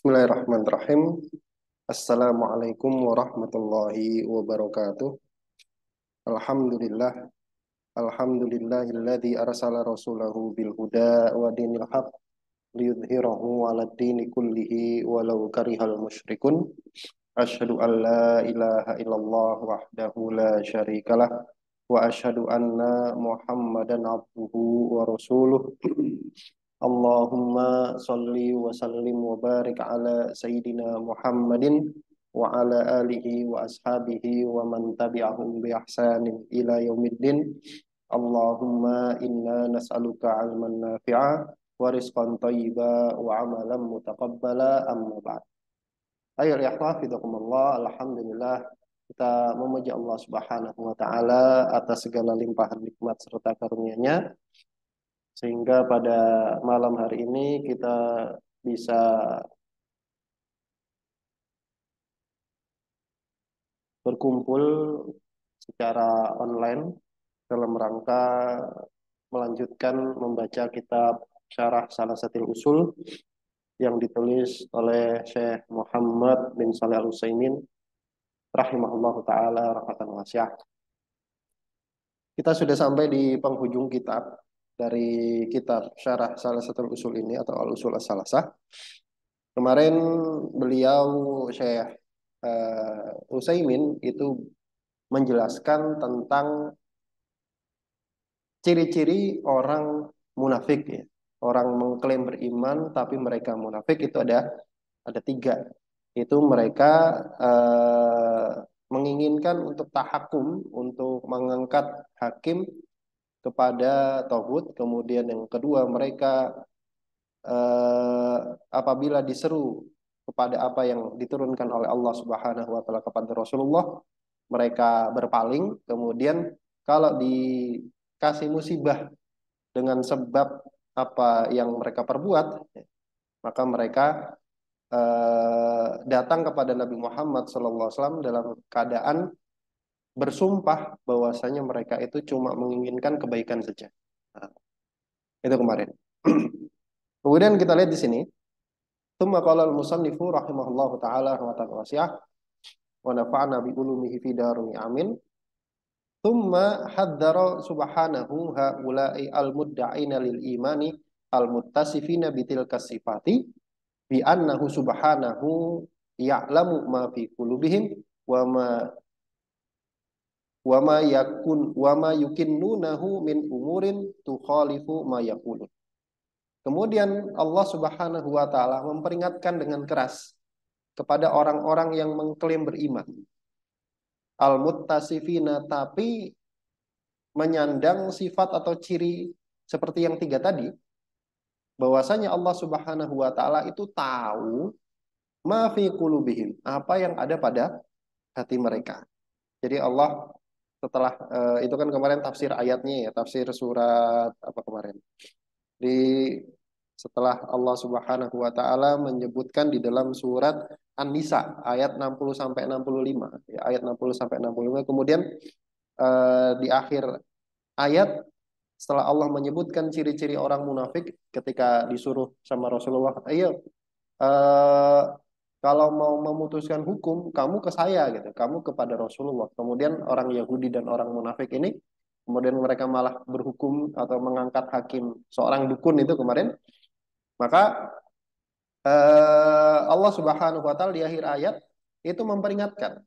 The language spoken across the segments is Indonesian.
Bismillahirrahmanirrahim. Assalamualaikum warahmatullahi wabarakatuh. Alhamdulillah. Alhamdulillahilladzi arsala rasulahu bil huda wa dinil haq liyudhhirahu 'alad dini kullihi walau karihal musyrikun. Asyhadu an la ilaha illallah wahdahu la syarikalah wa asyhadu anna Muhammadan abduhu wa rasuluh. Allahumma salli wa sallim wa barik ala Sayyidina Muhammadin wa ala alihi wa ashabihi wa man tabi'ahum bi ihsanin ila yaumiddin. Allahumma inna nas'aluka 'ilman nafi'a wa rizqan thayyiba wa 'amalan mutaqabbala, amma ba'd. Ayo ya hafizakumullah, alhamdulillah kita memuji Allah Subhanahu wa taala atas segala limpahan nikmat serta karunia-Nya, sehingga pada malam hari ini kita bisa berkumpul secara online dalam rangka melanjutkan membaca kitab Syarah Salasatil Usul yang ditulis oleh Syekh Muhammad bin Shalih Al-Utsaimin rahimahullahu taala rahmatan wasi'ah. Kita sudah sampai di penghujung kitab dari kitab Syarah Salasatil Usul ini atau Al-Usul As-Salasah. Kemarin beliau Syekh Utsaimin itu menjelaskan tentang ciri-ciri orang munafik, ya. Orang mengklaim beriman tapi mereka munafik itu ada tiga. Itu mereka menginginkan untuk tahakum, untuk mengangkat hakim kepada tauhid. Kemudian yang kedua, mereka apabila diseru kepada apa yang diturunkan oleh Allah Subhanahu wa taala kepada Rasulullah, mereka berpaling. Kemudian kalau dikasih musibah dengan sebab apa yang mereka perbuat, maka mereka datang kepada Nabi Muhammad SAW dalam keadaan bersumpah bahwasanya mereka itu cuma menginginkan kebaikan saja. Nah, itu kemarin. Kemudian kita lihat di sini, tsumma qala al-musannifu rahimahullahu taala rahmatan wasi'ah wa nafa'na bi ulumihi fi daril amin. Tsumma hadzara subhanahu haula'i al-mudda'ina lil imani al-muttasifina bitilka sifati bi annahu subhanahu ya'lamu ma fi qulubihim wa ma yukinnunahu min umurin tukhalifu ma yaqulun. Kemudian Allah Subhanahu wa taala memperingatkan dengan keras kepada orang-orang yang mengklaim beriman. Al-muttasifina, tapi menyandang sifat atau ciri seperti yang tiga tadi, bahwasanya Allah Subhanahu wa taala itu tahu ma fi qulubihim, apa yang ada pada hati mereka. Jadi Allah setelah itu kan kemarin tafsir ayatnya, ya, tafsir surat apa kemarin? Setelah Allah Subhanahu wa taala menyebutkan di dalam surat An-Nisa ayat 60 sampai 65, ya, ayat 60 sampai 65, kemudian di akhir ayat setelah Allah menyebutkan ciri-ciri orang munafik ketika disuruh sama Rasulullah, ayo kalau mau memutuskan hukum kamu ke saya gitu, kamu kepada Rasulullah. Kemudian orang Yahudi dan orang munafik ini kemudian mereka malah berhukum atau mengangkat hakim seorang dukun itu kemarin. Maka Allah Subhanahu wa taala di akhir ayat itu memperingatkan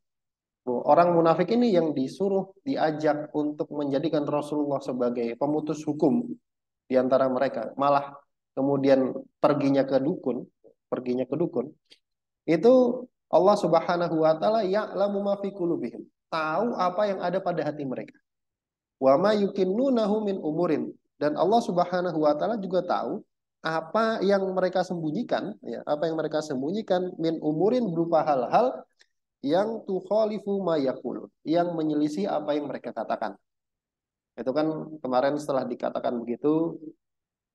bahwa orang munafik ini yang disuruh diajak untuk menjadikan Rasulullah sebagai pemutus hukum di antara mereka, malah kemudian perginya ke dukun. Itu Allah Subhanahu wa taala ya'lamu ma fi qulubihim, tahu apa yang ada pada hati mereka. Wa ma yukinnunahu min umurin, dan Allah Subhanahu wa taala juga tahu apa yang mereka sembunyikan, ya, apa yang mereka sembunyikan min umurin, berupa hal-hal yang tukhalifu ma yaqul, yang menyelisih apa yang mereka katakan. Itu kan kemarin setelah dikatakan begitu,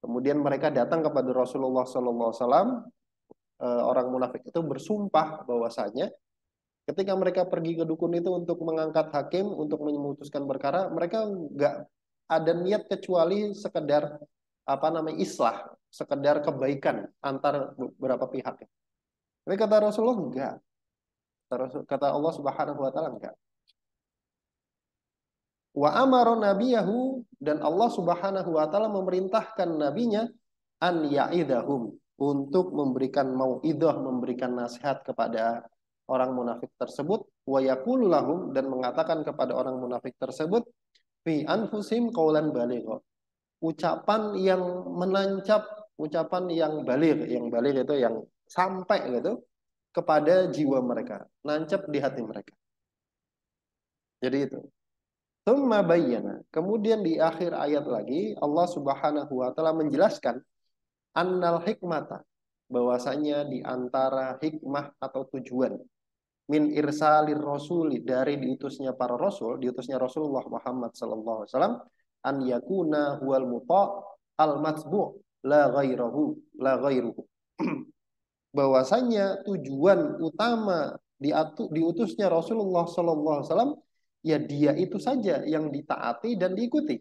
kemudian mereka datang kepada Rasulullah sallallahu alaihi wasallam. Orang munafik itu bersumpah bahwasanya ketika mereka pergi ke dukun itu untuk mengangkat hakim, untuk memutuskan perkara, mereka nggak ada niat kecuali sekedar islah, sekedar kebaikan antar beberapa pihak. Tapi kata Rasulullah enggak. Kata Allah Subhanahu wa taala enggak. Wa amara nabiyahu, dan Allah Subhanahu wa taala memerintahkan nabinya an ya'idahum, untuk memberikan mau'idah, memberikan nasihat kepada orang munafik tersebut, wa yaqulu lahum, dan mengatakan kepada orang munafik tersebut, fi anfusim qaulan baligha, ucapan yang menancap, ucapan yang baligh itu yang sampai gitu kepada jiwa mereka, nancap di hati mereka. Jadi itu. Tsumma bayyana. Kemudian di akhir ayat lagi Allah Subhanahu wa taala menjelaskan annal hikmata, bahwasanya di antara hikmah atau tujuan min irsalir rasuli, dari diutusnya para rasul, diutusnya Rasulullah Muhammad sallallahu alaihi wasallam, an yakuna huwal muta al matbu' la ghairahu la ghairuhu. Bahwasanya tujuan utama diutusnya Rasulullah sallallahu alaihi wasallam, ya dia itu saja yang ditaati dan diikuti.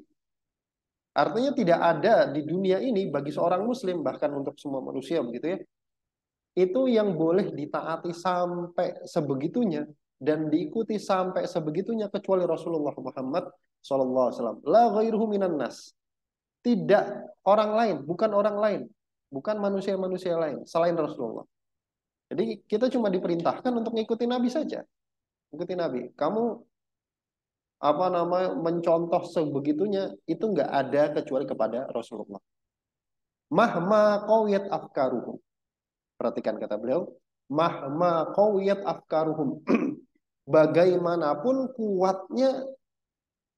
Artinya tidak ada di dunia ini bagi seorang muslim, bahkan untuk semua manusia begitu ya, itu yang boleh ditaati sampai sebegitunya dan diikuti sampai sebegitunya kecuali Rasulullah Muhammad sallallahu alaihi wasallam. La ghairuhu minan nas. Tidak orang lain, bukan orang lain, bukan manusia-manusia lain selain Rasulullah. Jadi kita cuma diperintahkan untuk mengikuti Nabi saja. Ikuti Nabi. Kamu mencontoh sebegitunya itu nggak ada kecuali kepada Rasulullah. Mahma qawiyat afkaruhum. Perhatikan kata beliau, mahma qawiyat afkaruhum. Bagaimanapun kuatnya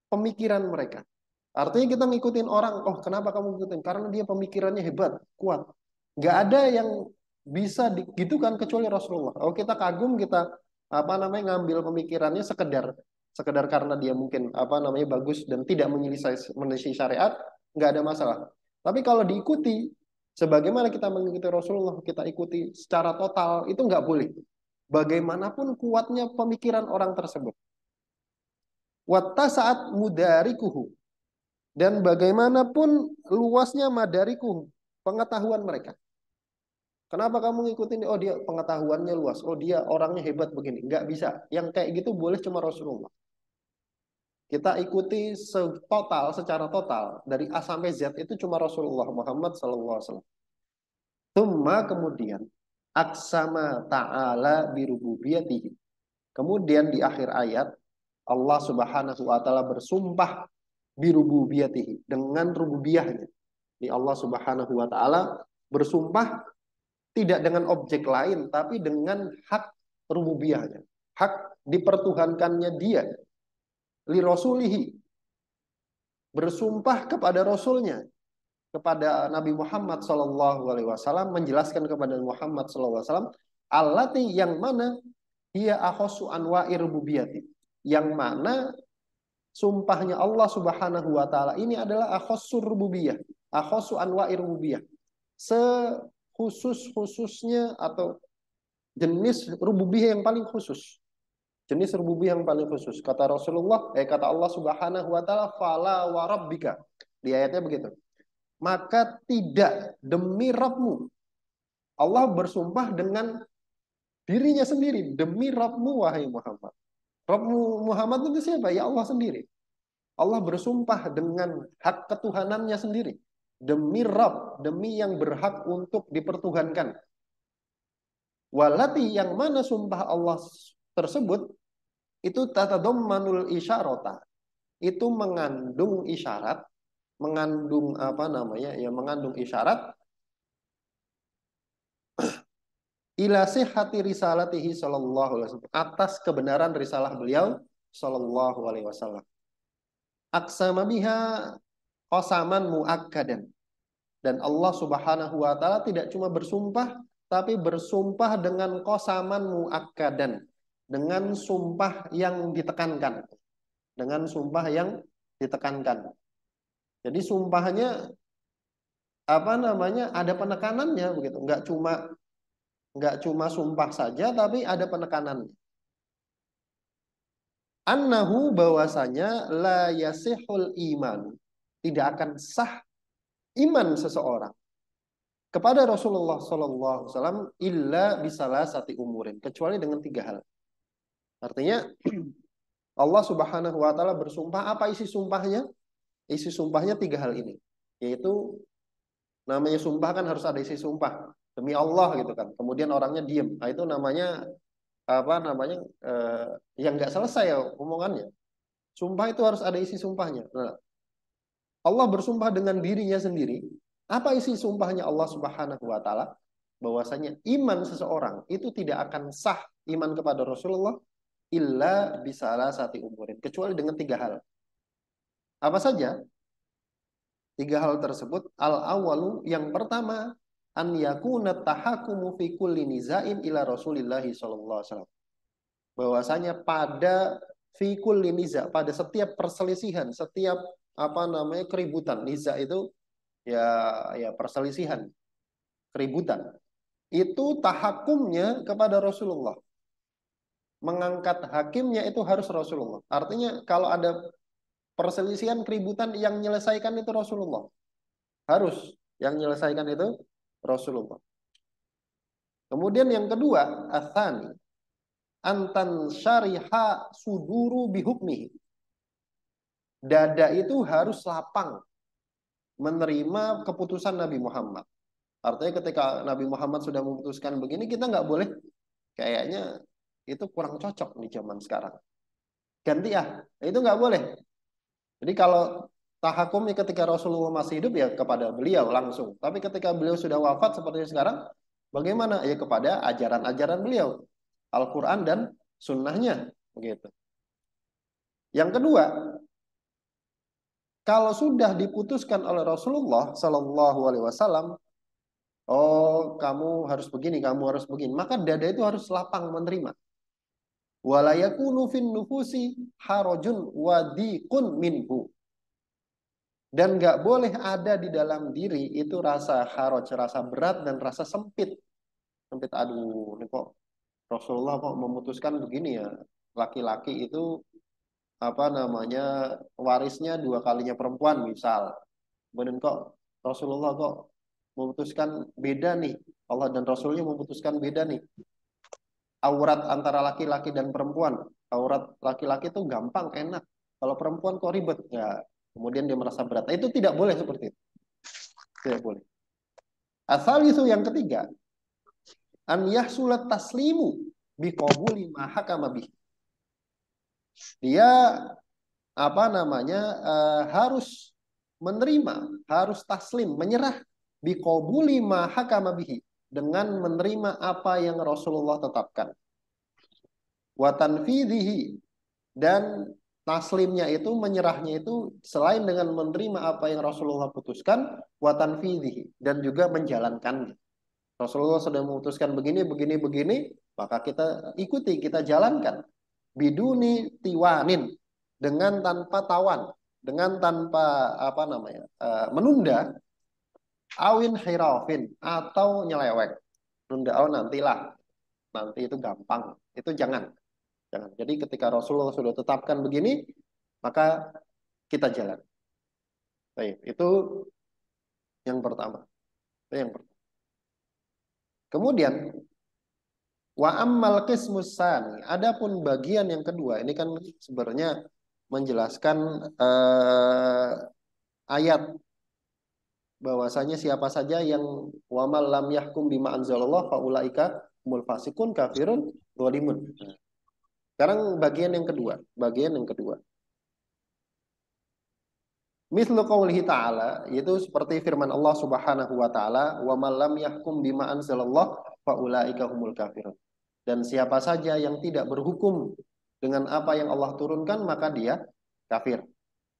pemikiran mereka. Artinya kita ngikutin orang, oh kenapa kamu ngikutin? Karena dia pemikirannya hebat, kuat. Nggak ada yang bisa digitukan kecuali Rasulullah. Oh kita kagum, kita ngambil pemikirannya sekedar karena dia mungkin bagus dan tidak menyelisih syariat, nggak ada masalah. Tapi kalau diikuti sebagaimana kita mengikuti Rasulullah, kita ikuti secara total, itu nggak boleh. Bagaimanapun kuatnya pemikiran orang tersebut. Watta saat mudarikuhu, dan bagaimanapun luasnya madarikuhu, pengetahuan mereka. Kenapa kamu ngikutin? Oh dia pengetahuannya luas. Oh dia orangnya hebat begini. Nggak bisa. Yang kayak gitu boleh cuma Rasulullah. Kita ikuti secara total dari A sampai Z itu cuma Rasulullah Muhammad SAW. Tumma, kemudian aksama ta'ala birububiyatihi. Kemudian di akhir ayat Allah Subhanahu wa taala bersumpah birububiyatihi, dengan rububiyahnya. Ini Allah Subhanahu wa taala bersumpah tidak dengan objek lain, tapi dengan hak rububiyahnya, hak dipertuhankannya dia, li rasulihi, bersumpah kepada rasulnya, kepada Nabi Muhammad SAW, menjelaskan kepada Muhammad SAW, allati, yang mana, ia akhosu anwa'i rububiyati, yang mana sumpahnya Allah Subhanahu wa taala ini adalah akhosu rububiyah, akhosu anwa'i rububiyah, sekhusus-khususnya atau jenis rububiyah yang paling khusus. Jenis rububiyah yang paling khusus. Kata Rasulullah, kata Allah Subhanahu wa taala, fala wa rabbika. Di ayatnya begitu. Maka tidak, demi Rabbmu. Allah bersumpah dengan dirinya sendiri, demi Rabbmu wahai Muhammad. Rabbmu Muhammad itu siapa? Ya Allah sendiri. Allah bersumpah dengan hak ketuhanannya sendiri. Demi Rabb, demi yang berhak untuk dipertuhankan. Walati, yang mana sumpah Allah tersebut itu tatadammanul isyarata, itu mengandung isyarat, mengandung mengandung isyarat ila sihhati risalatihi sallallahu alaihi wasallam, atas kebenaran risalah beliau sallallahu alaihi wasallam. Aqsama biha qasaman muakkadan, dan Allah Subhanahu wa taala tidak cuma bersumpah, tapi bersumpah dengan qasaman muakkadan, dengan sumpah yang ditekankan, dengan sumpah yang ditekankan. Jadi sumpahnya ada penekanannya begitu, nggak cuma sumpah saja, tapi ada penekanannya. Annahu, bahwasanya la yasihul iman, tidak akan sah iman seseorang. kepada Rasulullah SAW illa bisalah sati umurin, kecuali dengan 3 hal. Artinya Allah Subhanahu wa taala bersumpah, apa isi sumpahnya? Isi sumpahnya 3 hal ini. Yaitu namanya sumpah kan harus ada isi sumpah. Demi Allah gitu kan. Kemudian orangnya diem. Nah, itu namanya apa namanya? Yang nggak selesai ya omongannya. Sumpah itu harus ada isi sumpahnya. Nah, Allah bersumpah dengan dirinya sendiri. Apa isi sumpahnya Allah Subhanahu wa taala? Bahwasanya iman seseorang itu tidak akan sah, iman kepada Rasulullah illa bisalah sati umurin, kecuali dengan 3 hal. Apa saja? 3 hal tersebut. Al-awalu, yang pertama, an yakuna tahakumu fi kulli nizain ila Rasulillahi sallallahu alaihi wasallam. Bahwasanya pada fi kulli niza, pada setiap perselisihan, setiap apa namanya keributan. Niza itu ya perselisihan, keributan. Itu tahakumnya kepada Rasulullah. Mengangkat hakimnya itu harus Rasulullah. Artinya kalau ada perselisihan, keributan, yang menyelesaikan itu Rasulullah. Harus yang menyelesaikan itu Rasulullah. Kemudian yang kedua, atsani antan syariha suduru bihukmihi. Dada itu harus lapang menerima keputusan Nabi Muhammad. Artinya ketika Nabi Muhammad sudah memutuskan begini, kita nggak boleh kayaknya itu kurang cocok di zaman sekarang. Ganti itu nggak boleh. Jadi kalau tahakumnya ketika Rasulullah masih hidup ya kepada beliau langsung. Tapi ketika beliau sudah wafat seperti sekarang, bagaimana? Ya kepada ajaran-ajaran beliau, Al-Quran dan sunnahnya. Begitu. Yang kedua, kalau sudah diputuskan oleh Rasulullah Sallallahu Alaihi Wasallam, oh kamu harus begini, kamu harus begini, maka dada itu harus lapang menerima. Walayakunu fin nufusi harajun wadiqun minhu. Dan nggak boleh ada di dalam diri itu rasa haraj, rasa berat dan rasa sempit. Sempit, aduh, ini kok Rasulullah kok memutuskan begini ya. Laki-laki itu apa namanya warisnya 2 kalinya perempuan misal. Kemudian kok Rasulullah kok memutuskan beda nih. Allah dan Rasulnya memutuskan beda nih. Aurat antara laki-laki dan perempuan. Aurat laki-laki itu gampang, enak. Kalau perempuan kok ribet. Ya, kemudian dia merasa berat. Nah, itu tidak boleh seperti itu. Tidak boleh. Asal itu yang ketiga. An yahsulat taslimu biqabuli ma hakama bih. Dia apa namanya harus menerima, harus taslim, menyerah biqabuli ma hakama bihi, dengan menerima apa yang Rasulullah tetapkan. Wa tanfidhihi, dan taslimnya itu, menyerahnya itu selain dengan menerima apa yang Rasulullah putuskan, wa tanfidhihi, dan juga menjalankannya. Rasulullah sudah memutuskan begini, begini, begini, maka kita ikuti, kita jalankan. Biduni tiwanin, dengan tanpa tawan, dengan tanpa apa namanya menunda, awin hirafin, atau nyeleweng. Nunda, oh nantilah, nanti itu gampang, itu jangan. Jadi ketika Rasulullah sudah tetapkan begini, maka kita jalan. Baik, itu yang pertama. Itu yang pertama. Kemudian wa ammal qismus tsani, adapun bagian yang kedua, ini kan sebenarnya menjelaskan ayat bahwasanya siapa saja yang wa mal lam yahkum bima anzalallah faulaika humul fasikun kafirun dzalimun. Sekarang bagian yang kedua, Mislu qaulihi ta'ala, yaitu seperti firman Allah Subhanahu wa taala, wa man lam yahkum bima anzalallah faulaika humul kafirun. Dan siapa saja yang tidak berhukum dengan apa yang Allah turunkan, maka dia kafir.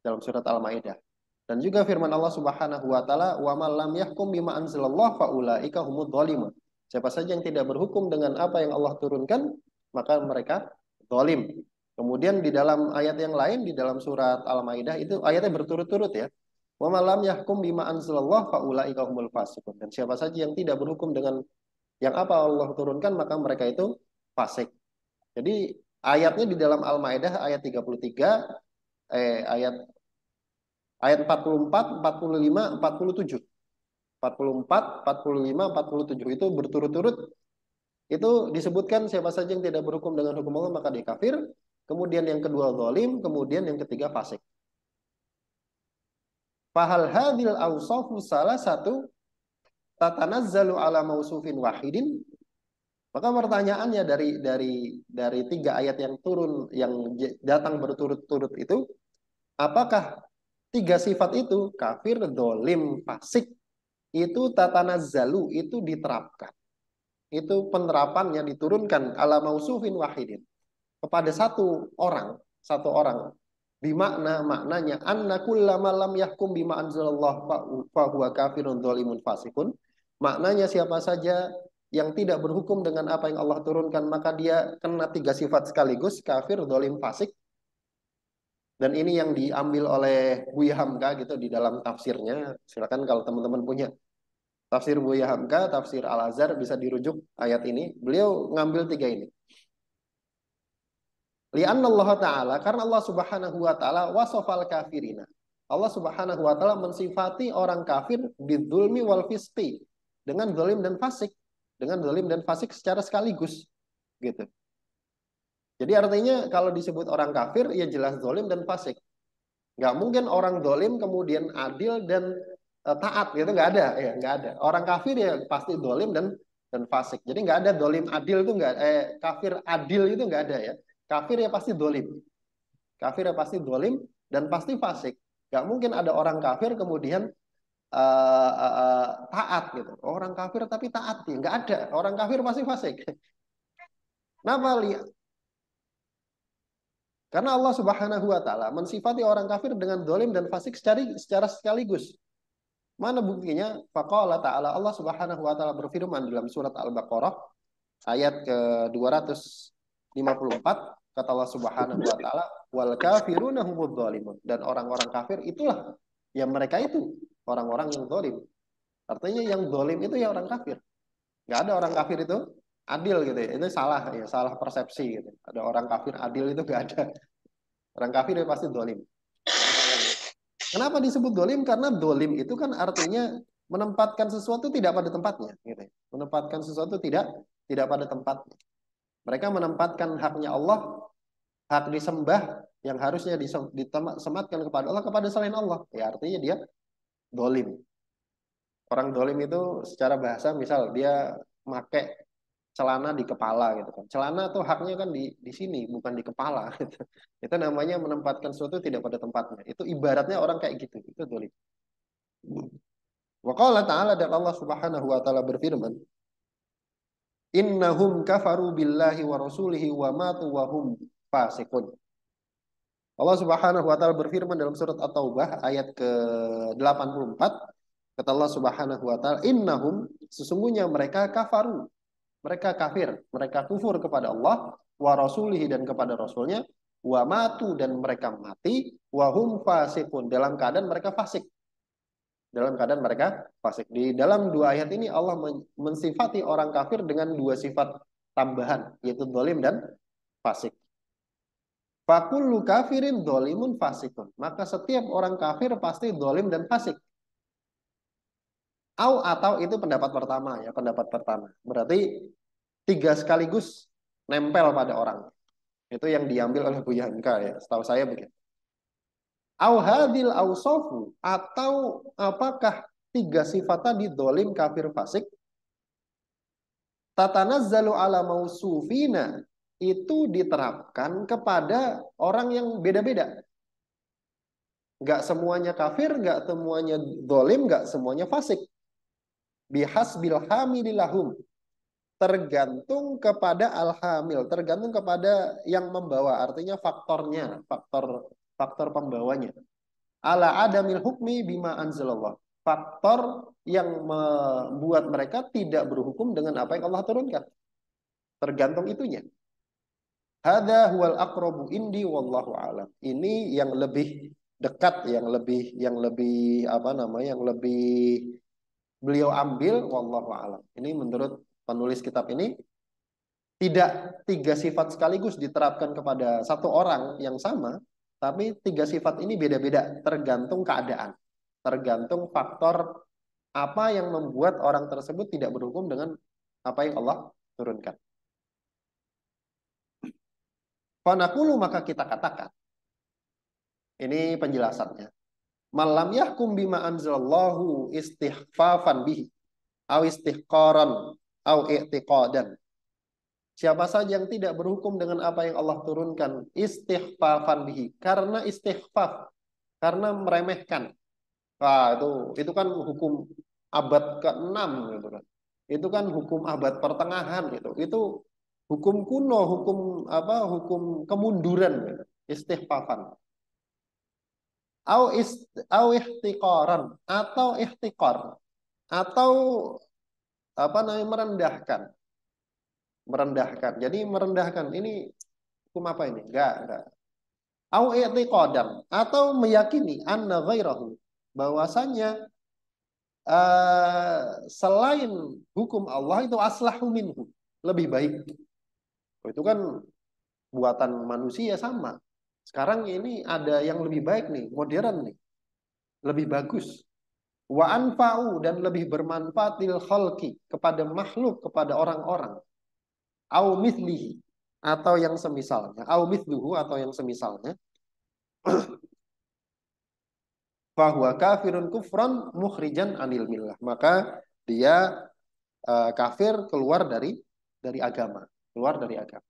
Dalam surat Al-Maidah. Dan juga firman Allah Subhanahu wa taala, wa man lam yahkum bima anzalallah faulaika humudz dzalimun. Siapa saja yang tidak berhukum dengan apa yang Allah turunkan, maka mereka zalim. Kemudian di dalam ayat yang lain, di dalam surat Al-Maidah, itu ayatnya berturut-turut ya. Wa man lam yahkum bima anzalallah faulaika humul fasiqun. Dan siapa saja yang tidak berhukum dengan yang apa Allah turunkan, maka mereka itu fasik. Jadi ayatnya di dalam Al-Maidah ayat 33, ayat 44, 45, 47. 44, 45, 47 itu berturut-turut itu disebutkan siapa saja yang tidak berhukum dengan hukum Allah maka dia kafir. Kemudian yang kedua zalim, kemudian yang ketiga fasik. Fahal hadil awsafu salah satu tatanazzalu ala mausufin wahidin. Maka pertanyaannya dari tiga ayat yang turun yang datang berturut-turut itu, apakah tiga sifat itu kafir, dolim, fasik itu tatanazzalu itu diterapkan? Itu penerapannya diturunkan ala mausufin wahidin kepada satu orang bimakna maknanya anna kullama lam yahkum bima anzalallah fa huwa kafirun dzalimun fasikun. Maknanya siapa saja yang tidak berhukum dengan apa yang Allah turunkan maka dia kena tiga sifat sekaligus, kafir, dzalim, fasik. Dan ini yang diambil oleh Buya Hamka gitu di dalam tafsirnya. Silakan kalau teman-teman punya tafsir Buya Hamka, tafsir Al-Azhar bisa dirujuk ayat ini. Beliau ngambil tiga ini. Lianna Allah Ta'ala, karena Allah Subhanahu wa Ta'ala wasofal kafirina. Allah Subhanahu wa Ta'ala mensifati orang kafir bidzulmi wal fisqi, dengan zalim dan fasik, dengan zalim dan fasik secara sekaligus, gitu. Jadi artinya kalau disebut orang kafir ya jelas zalim dan fasik. Nggak mungkin orang zalim kemudian adil dan taat, gitu, nggak ada, ya nggak ada. Orang kafir ya pasti zalim dan fasik. Jadi nggak ada zalim adil itu nggak, kafir adil itu nggak ada ya. Kafir ya pasti dolim. Kafir ya pasti dolim dan pasti fasik. Gak mungkin ada orang kafir kemudian taat gitu. Orang kafir tapi taat ya. Gak ada. Orang kafir pasti fasik. Kenapa? Karena Allah Subhanahu wa Ta'ala mensifati orang kafir dengan dolim dan fasik secara sekaligus. Mana buktinya? Faqala ta'ala, Allah Subhanahu wa Ta'ala berfirman dalam surat Al-Baqarah ayat ke-254. Kata Allah Subhanahu wa Ta'ala, wal kafiruna humudz zalimun, dan orang-orang kafir itulah yang mereka itu orang-orang yang zalim. Artinya yang zalim itu ya orang kafir. Enggak ada orang kafir itu adil gitu ya. Itu salah ya, salah persepsi gitu. Ada orang kafir adil itu enggak ada. Orang kafir itu pasti zalim. Kenapa disebut zalim? Karena zalim itu kan artinya menempatkan sesuatu tidak pada tempatnya gitu. Menempatkan sesuatu tidak pada tempatnya. Mereka menempatkan haknya Allah, hak disembah yang harusnya disematkan kepada Allah kepada selain Allah. Ya artinya dia dolim. Orang dolim itu secara bahasa misal dia pakai celana di kepala gitu kan. Celana tuh haknya kan di sini bukan di kepala gitu. Itu namanya menempatkan sesuatu tidak pada tempatnya. Itu ibaratnya orang kayak gitu. Itu dolim. Wa qala ta'ala, dan Allah Subhanahu wa Ta'ala berfirman, innahum kafaru billahi wa rasulihi wa matu wa hum fasikun. Allah Subhanahu wa Ta'ala berfirman dalam surat At-Taubah ayat ke-84. Kata Allah Subhanahu wa Ta'ala, innahum, sesungguhnya mereka kafaru. Mereka kafir, mereka kufur kepada Allah wa rasulihi, dan kepada rasulnya, wa matu, dan mereka mati, wa hum fasikun, dalam keadaan mereka fasik. Dalam keadaan mereka fasik. Di dalam dua ayat ini Allah mensifati orang kafir dengan dua sifat tambahan, yaitu dolim dan fasik. Fakullu kafirin dolimun fasikun. Maka setiap orang kafir pasti dolim dan fasik. Atau itu pendapat pertama ya, pendapat pertama. Berarti tiga sekaligus nempel pada orang. Itu yang diambil oleh Buya Hamka ya, setahu saya begitu. Au hadil ausofu, atau apakah tiga sifat tadi dolim, kafir, fasik tatanazzalu ala mausufina, itu diterapkan kepada orang yang beda-beda. Nggak semuanya kafir, nggak semuanya dolim, nggak semuanya fasik. Bihasbil hamilillahum, tergantung kepada al-hamil, tergantung kepada yang membawa, artinya faktornya, faktor pembawanya. Ala adamil hukmi bima anzalallah, faktor yang membuat mereka tidak berhukum dengan apa yang Allah turunkan. Tergantung itunya. Hadza huwal aqrabu indi wallahu alam. Ini yang lebih dekat, yang lebih apa namanya, yang lebih beliau ambil, wallahu alam. Ini menurut penulis kitab ini, tidak tiga sifat sekaligus diterapkan kepada satu orang yang sama, tapi tiga sifat ini beda-beda, tergantung keadaan, tergantung faktor apa yang membuat orang tersebut tidak berhukum dengan apa yang Allah turunkan. Fanaqulu, maka kita katakan, ini penjelasannya. Malam yahkum bima anzalallahu istihfafan bihi aw istihqaran aw i'tiqadan. Siapa saja yang tidak berhukum dengan apa yang Allah turunkan, istihfafan bihi, karena istihfaf, karena meremehkan. Wah, itu kan hukum abad ke-6 gitu kan. Itu kan hukum abad pertengahan gitu. Itu hukum kuno, hukum apa? Hukum kemunduran gitu. Istihfafan. Au ihtiqaran atau ihtiqar atau apa namanya merendahkan. Merendahkan. Jadi merendahkan ini hukum apa ini? Enggak. Au i'tiqadan atau meyakini anna ghairahu, bahwasanya selain hukum Allah itu aslahu minhu, lebih baik. Itu kan buatan manusia sama. Sekarang ini ada yang lebih baik nih, modern nih, lebih bagus. Wa anfa'u, dan lebih bermanfaat lil khalqi, kepada makhluk, kepada orang-orang. Au mithlihi, atau yang semisalnya. Au mithluhu, atau yang semisalnya. Fahuwa kafirun kufran mukhrijan anil millah. Maka dia kafir, keluar dari agama, keluar dari agama.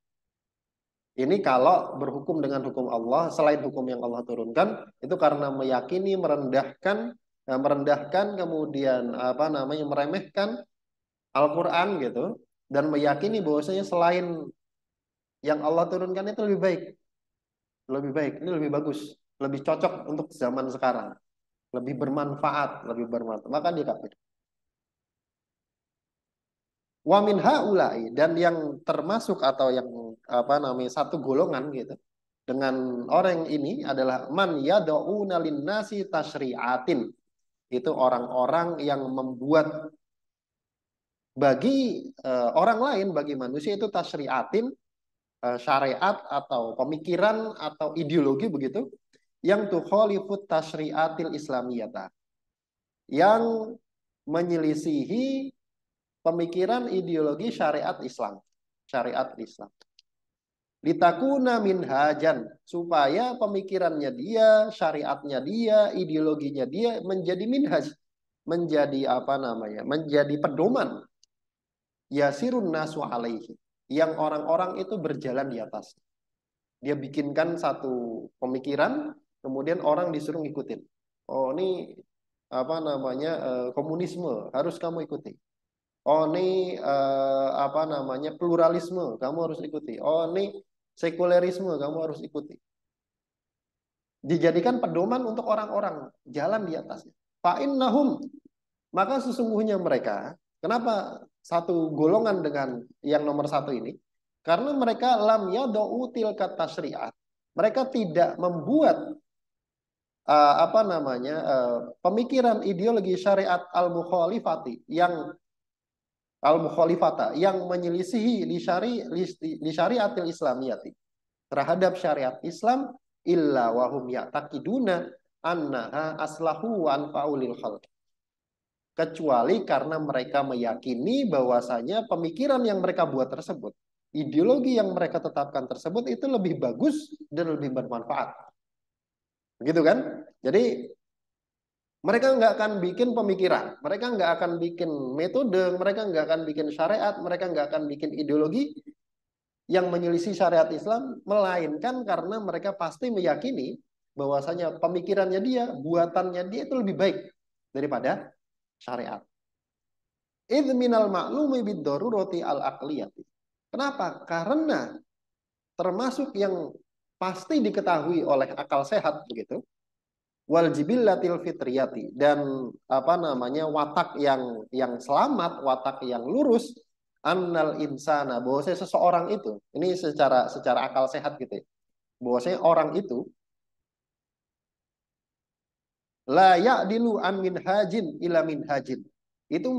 Ini kalau berhukum dengan hukum Allah selain hukum yang Allah turunkan, itu karena meyakini, merendahkan, kemudian apa namanya, meremehkan Al-Qur'an gitu, dan meyakini bahwasanya selain yang Allah turunkan itu lebih baik. Lebih baik, ini lebih bagus, lebih cocok untuk zaman sekarang, lebih bermanfaat, maka dia kafir. Wa min haula'i, dan yang termasuk atau yang apa namanya satu golongan gitu dengan orang ini adalah man yad'una linnasi tasyri'atin. Itu orang-orang yang membuat bagi orang lain, bagi manusia itu tasyri'atin, syariat atau pemikiran atau ideologi begitu, yang tukhalifut tasyri'atil islamiyata, yang menyelisihi pemikiran ideologi syariat Islam. Syariat Islam. Litakuna minhajan, supaya pemikirannya dia, syariatnya dia, ideologinya dia menjadi minhaj, menjadi apa namanya? Menjadi pedoman. Yasirun nasu alaihi, yang orang-orang itu berjalan di atas. Dia bikinkan satu pemikiran, kemudian orang disuruh ngikutin. Oh, ini apa namanya? Komunisme, harus kamu ikuti. Oh, ini apa namanya, pluralisme, kamu harus ikuti. Oh, ini sekulerisme, kamu harus ikuti. Dijadikan pedoman untuk orang-orang jalan di atasnya. Fa'innahum, maka sesungguhnya mereka, kenapa satu golongan dengan yang nomor satu ini? Karena mereka lam yad'u tilka tasyri'at. Mereka tidak membuat apa namanya pemikiran ideologi syariat al-mukhalifati, yang al-mukhalifata, yang menyelisihi li syariatil islamiyati, terhadap syariat Islam, illa wahum ya'taqiduna annaha aslahu wa anfa'u lil khalq, kecuali karena mereka meyakini bahwasanya pemikiran yang mereka buat tersebut, ideologi yang mereka tetapkan tersebut itu lebih bagus dan lebih bermanfaat. Begitu kan? Jadi mereka nggak akan bikin pemikiran, mereka nggak akan bikin metode, mereka nggak akan bikin syariat, mereka nggak akan bikin ideologi yang menyelisih syariat Islam, melainkan karena mereka pasti meyakini bahwasanya pemikirannya dia, buatannya dia itu lebih baik daripada syariat. Idz minal ma'lumi bid-darurati al-aqliyati. Kenapa? Karena termasuk yang pasti diketahui oleh akal sehat begitu, wal jibillatil fitriyati, dan apa namanya watak yang selamat, watak yang lurus, annal insana, bahwasanya seseorang itu, ini secara akal sehat gitu ya, bahwasanya orang itu la ya'dilu an minhajin ila minhajin. Itu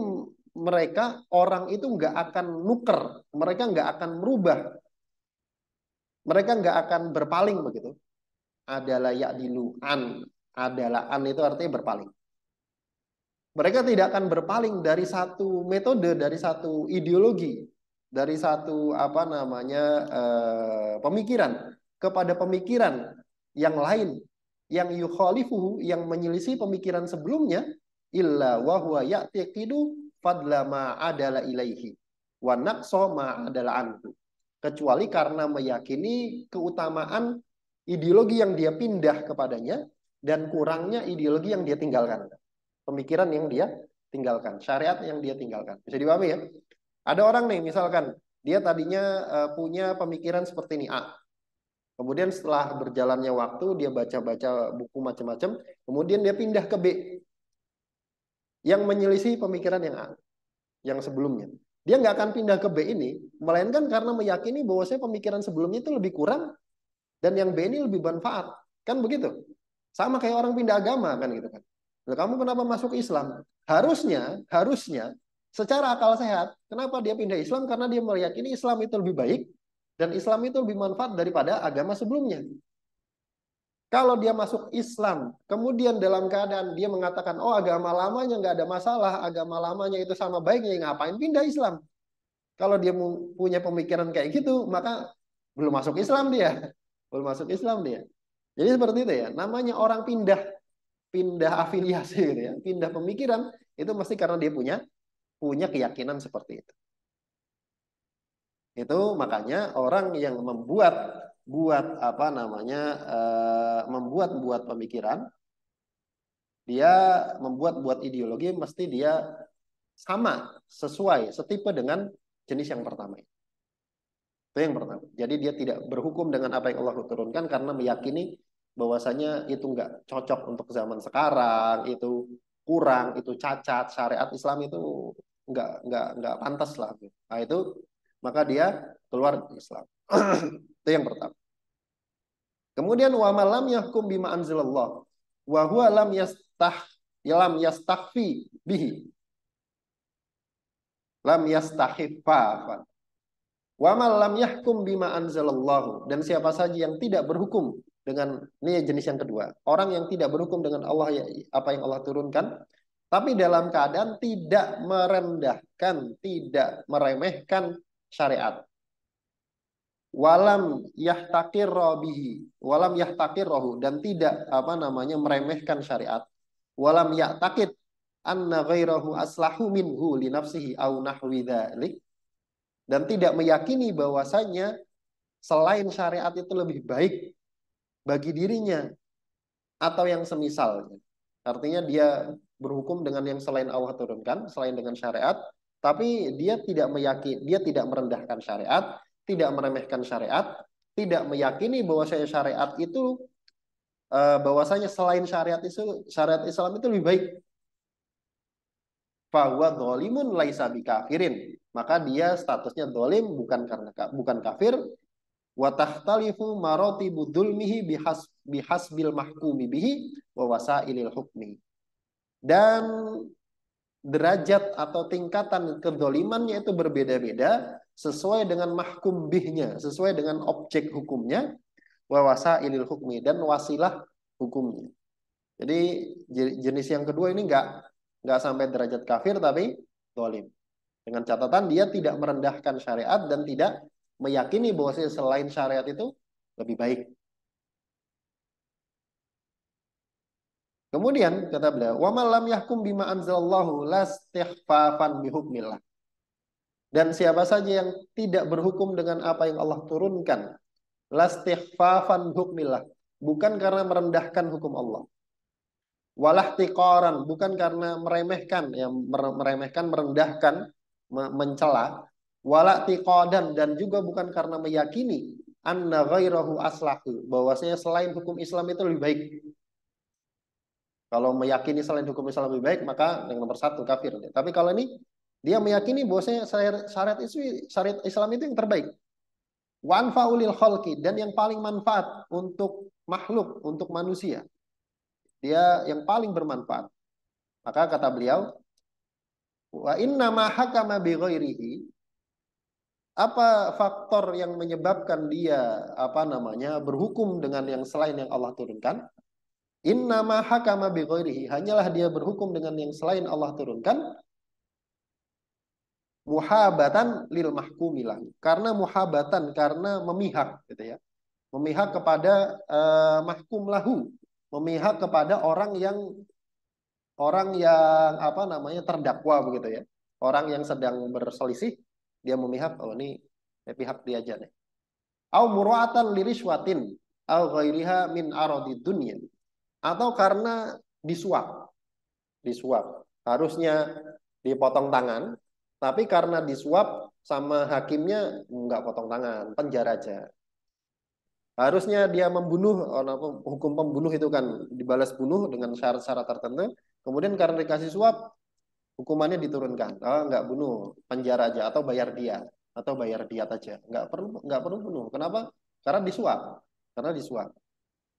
mereka, orang itu nggak akan nuker, mereka nggak akan merubah, mereka nggak akan berpaling begitu. Adalah ya'dilu an, adalah an itu artinya berpaling. Mereka tidak akan berpaling dari satu metode, dari satu ideologi, dari satu pemikiran kepada pemikiran yang lain, yang yukhalifuhu, yang menyelisih pemikiran sebelumnya, illa wa huwa ya'tiqidu fadla ma adala ilaihi wa naqsa ma adala anhu. Kecuali karena meyakini keutamaan ideologi yang dia pindah kepadanya dan kurangnya ideologi yang dia tinggalkan. Pemikiran yang dia tinggalkan, syariat yang dia tinggalkan. Bisa dipahami ya? Ada orang nih, misalkan dia tadinya punya pemikiran seperti ini A. Kemudian setelah berjalannya waktu, dia baca-baca buku macam-macam, kemudian dia pindah ke B yang menyelisih pemikiran yang A, yang sebelumnya. Dia nggak akan pindah ke B ini, melainkan karena meyakini bahwa saya pemikiran sebelumnya itu lebih kurang dan yang B ini lebih bermanfaat. Kan begitu? Sama kayak orang pindah agama kan gitu kan. Nah, kamu kenapa masuk Islam? Harusnya secara akal sehat, kenapa dia pindah Islam? Karena dia meyakini Islam itu lebih baik dan Islam itu lebih manfaat daripada agama sebelumnya. Kalau dia masuk Islam, kemudian dalam keadaan dia mengatakan, oh agama lamanya nggak ada masalah, agama lamanya itu sama baiknya, ngapain pindah Islam? Kalau dia punya pemikiran kayak gitu, maka belum masuk Islam dia. Belum masuk Islam dia. Jadi seperti itu ya. Namanya orang pindah pindah afiliasi gitu ya, pindah pemikiran itu mesti karena dia punya keyakinan seperti itu. Itu makanya orang yang membuat pemikiran, dia membuat ideologi mesti dia sama, sesuai, setipe dengan jenis yang pertama. Itu yang pertama. Jadi dia tidak berhukum dengan apa yang Allah turunkan karena meyakini bahwasanya itu nggak cocok untuk zaman sekarang, itu kurang, itu cacat, syariat Islam itu nggak pantas lah. Nah itu maka dia keluar dari Islam. Itu yang pertama. Kemudian wa malam yahkum bima anzalallah wa huwa lam yastakhfi bihi lam yastakhiffa. Wa lam yahkum bima anzalallahu, dan siapa saja yang tidak berhukum dengan, ini jenis yang kedua, orang yang tidak berhukum dengan Allah apa yang Allah turunkan, tapi dalam keadaan tidak merendahkan, tidak meremehkan syariat. Walam yahtakirrohu, dan tidak meremehkan syariat. Walam ya'takid anna ghairahu aslahu minhu li nafsihi au nahwi dzalik, dan tidak meyakini bahwasanya selain syariat itu lebih baik bagi dirinya atau yang semisalnya. Artinya dia berhukum dengan yang selain Allah turunkan, selain dengan syariat, tapi dia tidak meyakini, dia tidak merendahkan syariat, tidak meremehkan syariat, tidak meyakini bahwasanya syariat itu bahwasanya selain syariat Islam itu lebih baik. Fahuwa dzalimun laisa bikafirin, maka dia statusnya zalim bukan kafir. Wa takhtalifu maratibu dzulmihi bihasbil mahkumi bihi wa wasailil hukmi, dan derajat atau tingkatan kedzalimannya itu berbeda-beda sesuai dengan mahkum bihnya, sesuai dengan objek hukumnya, wa wasailil hukmi, dan wasilah hukumnya. Jadi jenis yang kedua ini nggak sampai derajat kafir tapi zalim. Dengan catatan dia tidak merendahkan syariat dan tidak meyakini bahwa selain syariat itu lebih baik. Kemudian kata beliau, wa man lam yahkum bima anzalallahu lastighfafan bihukmillah. Dan siapa saja yang tidak berhukum dengan apa yang Allah turunkan, lastighfafan bihukmillah, bukan karena merendahkan hukum Allah. Walahtiqaran, bukan karena meremehkan, merendahkan, mencela. Walahtiqadan, dan juga bukan karena meyakini anna ghairahu aslahu, bahwasanya selain hukum Islam itu lebih baik. Kalau meyakini selain hukum Islam lebih baik, maka yang nomor satu kafir. Tapi kalau ini dia meyakini bahwasanya syariat Islam itu yang terbaik. Wa anfa'ulil khalqi, dan yang paling manfaat untuk makhluk, untuk manusia. Dia yang paling bermanfaat. Maka kata beliau, wa inna ma hakama bi ghairihi, apa faktor yang menyebabkan dia berhukum dengan yang selain yang Allah turunkan? Innama hakama bi ghairihi, hanyalah dia berhukum dengan yang selain Allah turunkan, muhabatan lil mahkumilah. Karena muhabatan, karena memihak gitu ya. Memihak kepada mahkum lahu, memihak kepada orang yang apa namanya terdakwa begitu ya. Orang yang sedang berselisih, dia memihak, oh ini pihak dia aja nih. Au muru'atan liriswatin au ghairiha min aradid dunya. Atau karena disuap. Disuap. Harusnya dipotong tangan, tapi karena disuap sama hakimnya nggak potong tangan, penjara aja. Harusnya dia membunuh, hukum pembunuh itu kan dibalas bunuh dengan syarat-syarat tertentu. Kemudian karena dikasih suap, hukumannya diturunkan. Oh, nggak bunuh, penjara aja atau bayar dia atau bayar diat aja. Nggak perlu bunuh. Kenapa? Karena disuap. Karena disuap.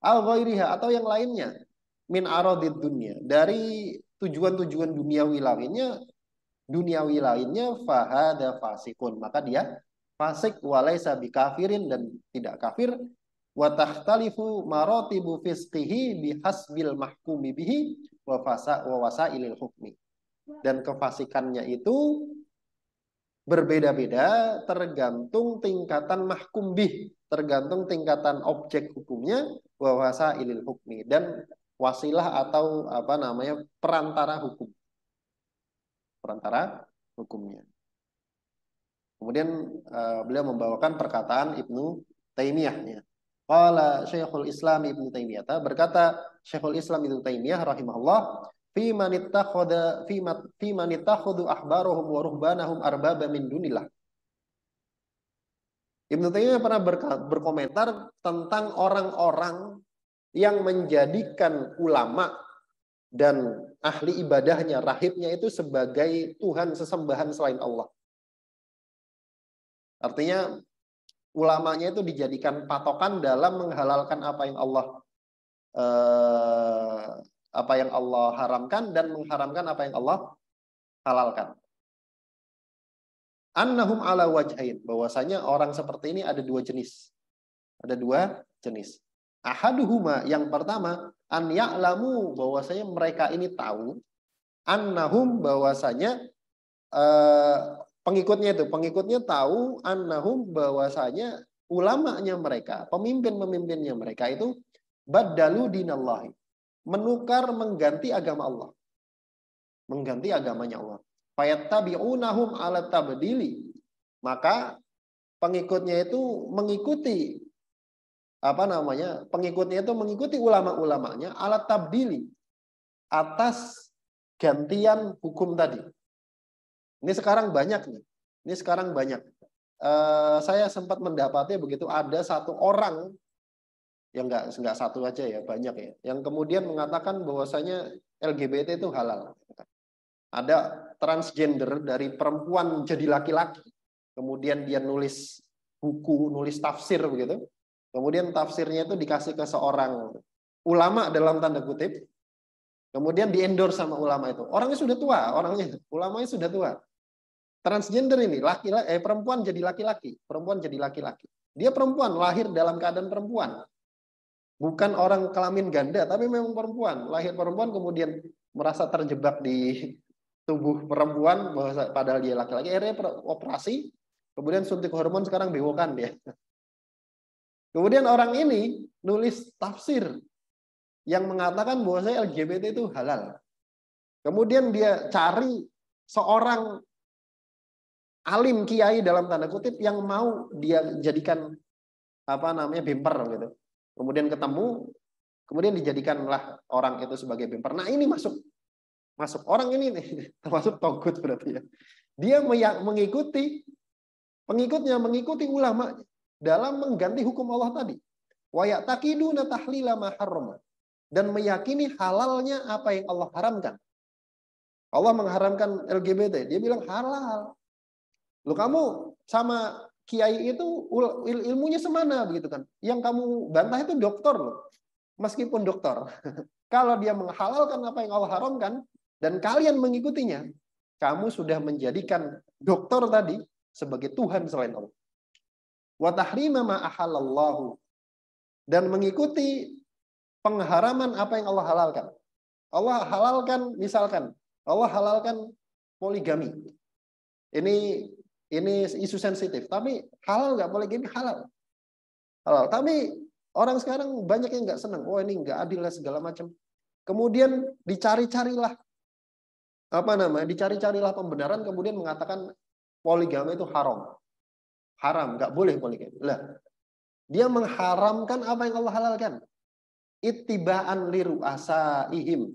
Al ghairiha atau yang lainnya min aradid dunia, dari tujuan-tujuan duniawi lainnya fahada fasikun, maka dia fasik walaisa bikafirin, dan tidak kafir. Wa takhtalifu maratibu fisqihi bihasbil mahkumi bihi wa wasailil hukmi. Dan kefasikannya itu berbeda-beda tergantung tingkatan mahkum bih, tergantung tingkatan objek hukumnya, wa wasailil hukmi, dan wasilah atau apa namanya perantara hukum, perantara hukumnya. Kemudian beliau membawakan perkataan Ibnu Taimiyah. Qala Syekhul Islam Ibnu Taimiyah, berkata Syekhul Islam Ibnu Taimiyah rahimahullah, fi man ittakhadhu ahbarahum wa ruhbanahum arbaba min dunillah. Ibnu Taimiyah pernah berkomentar tentang orang-orang yang menjadikan ulama dan ahli ibadahnya, rahibnya itu sebagai Tuhan sesembahan selain Allah. Artinya ulamanya itu dijadikan patokan dalam menghalalkan apa yang Allah haramkan, dan mengharamkan apa yang Allah halalkan. Annahum ala wajhain, bahwasanya orang seperti ini ada dua jenis. Ada dua jenis. Ahaduhuma, yang pertama, an ya'lamu, bahwasanya mereka ini tahu, annahum, bahwasanya pengikutnya tahu, annahum, bahwasanya ulamanya mereka, pemimpinnya mereka itu baddalu dinallahi, mengganti agama Allah, mengganti agamanya Allah. Fayattabi'unahum ala tabdili, maka pengikutnya itu mengikuti mengikuti ulama-ulamanya ala tabdili, atas gantian hukum tadi. Ini sekarang banyak nih. Saya sempat mendapati begitu, ada satu orang yang nggak satu aja ya, banyak ya, yang kemudian mengatakan bahwasanya LGBT itu halal. Ada transgender dari perempuan jadi laki-laki, kemudian dia nulis buku, nulis tafsir begitu. Kemudian tafsirnya itu dikasih ke seorang ulama dalam tanda kutip. Kemudian di-endorse sama ulama itu. Orangnya sudah tua, ulamanya sudah tua. Transgender ini, perempuan jadi laki-laki, perempuan jadi laki-laki. Dia perempuan, lahir dalam keadaan perempuan. Bukan orang kelamin ganda, tapi memang perempuan. Lahir perempuan, kemudian merasa terjebak di tubuh perempuan, padahal dia laki-laki. Akhirnya operasi, kemudian suntik hormon, sekarang bewokan dia. Kemudian orang ini nulis tafsir yang mengatakan bahwasanya LGBT itu halal. Kemudian dia cari seorang alim kiai dalam tanda kutip yang mau dia jadikan bemper gitu. Kemudian ketemu, kemudian dijadikanlah orang itu sebagai bemper. Nah, ini masuk orang ini nih, termasuk togut berarti ya. Dia mengikuti ulama dalam mengganti hukum Allah tadi. Wa ya'taqiduna tahlila ma harrama, dan meyakini halalnya apa yang Allah haramkan. Allah mengharamkan LGBT, dia bilang halal. Lu kamu sama kiai itu ilmunya semana begitu kan? Yang kamu bantah itu dokter loh. Meskipun dokter. Kalau dia menghalalkan apa yang Allah haramkan dan kalian mengikutinya, kamu sudah menjadikan dokter tadi sebagai Tuhan selain Allah. Wa tahrima ma ahallallahu, dan mengikuti pengharaman apa yang Allah halalkan. Allah halalkan, misalkan Allah halalkan poligami. Ini isu sensitif, tapi halal nggak poligami? Halal. Halal. Tapi orang sekarang banyak yang nggak senang. Oh, ini nggak adil lah segala macam. Kemudian dicari-carilah dicari-carilah pembenaran, kemudian mengatakan poligami itu haram. Haram, nggak boleh poligami. Lah, dia mengharamkan apa yang Allah halalkan. Ittiba'an liru'asaihim.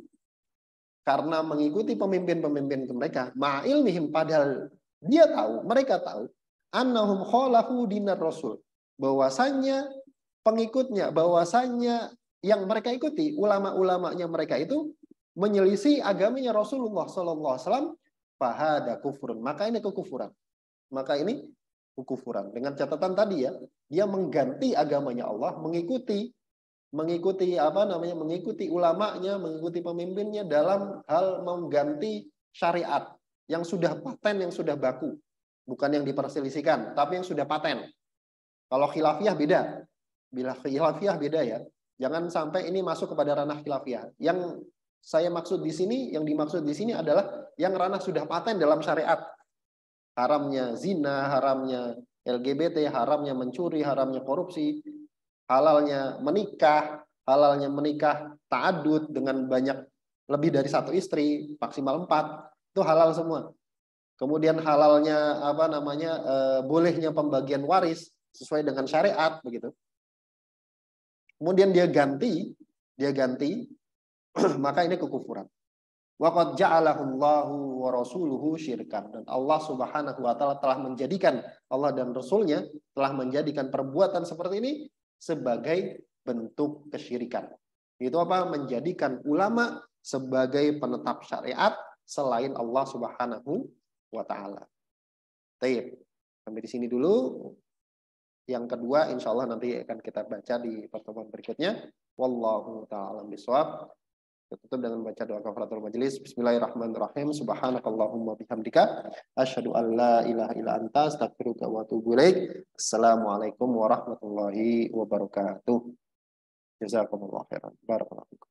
Karena mengikuti pemimpin-pemimpin mereka, ma'ilmihim, padahal mereka tahu, annahum khalafu dinar rasul. Bahwasannya pengikutnya, bahwasannya yang mereka ikuti, ulama-ulamanya mereka itu menyelisih agamanya Rasulullah sallallahu alaihi wasallam, fahada kufrun. Maka ini kekufuran. Maka ini kekufuran. Dengan catatan tadi ya, dia mengganti agamanya Allah, mengikuti ulamanya, mengikuti pemimpinnya dalam hal mengganti syariat yang sudah paten, yang sudah baku, bukan yang diperselisihkan, tapi yang sudah paten. Kalau khilafiyah beda. Bila khilafiyah beda ya. Jangan sampai ini masuk kepada ranah khilafiyah. Yang saya maksud di sini, yang dimaksud di sini adalah yang ranah sudah paten dalam syariat. Haramnya zina, haramnya LGBT, haramnya mencuri, haramnya korupsi, halalnya menikah ta'adud dengan lebih dari satu istri, maksimal 4, itu halal semua. Kemudian halalnya bolehnya pembagian waris sesuai dengan syariat begitu. Kemudian dia ganti maka ini kekufuran. Waqad ja'alahullahu wa rasuluhu syirkan. Dan Allah Subhanahu wa taala telah menjadikan, Allah dan Rasulnya telah menjadikan perbuatan seperti ini sebagai bentuk kesyirikan. Itu apa? Menjadikan ulama sebagai penetap syariat selain Allah Subhanahu wa taala. Baik. Sampai di sini dulu. Yang kedua insya Allah nanti akan kita baca di pertemuan berikutnya. Wallahu ta'ala bishawab. Tutup dengan baca doa kafaratul majelis. Bismillahirrahmanirrahim. Subhanakallahumma bihamdika asyhadu an la ilaha illa anta astaghfiruka wa atubu ilaik. Assalamualaikum warahmatullahi wabarakatuh. Jazakumullah khairan. Barakallahu fikum.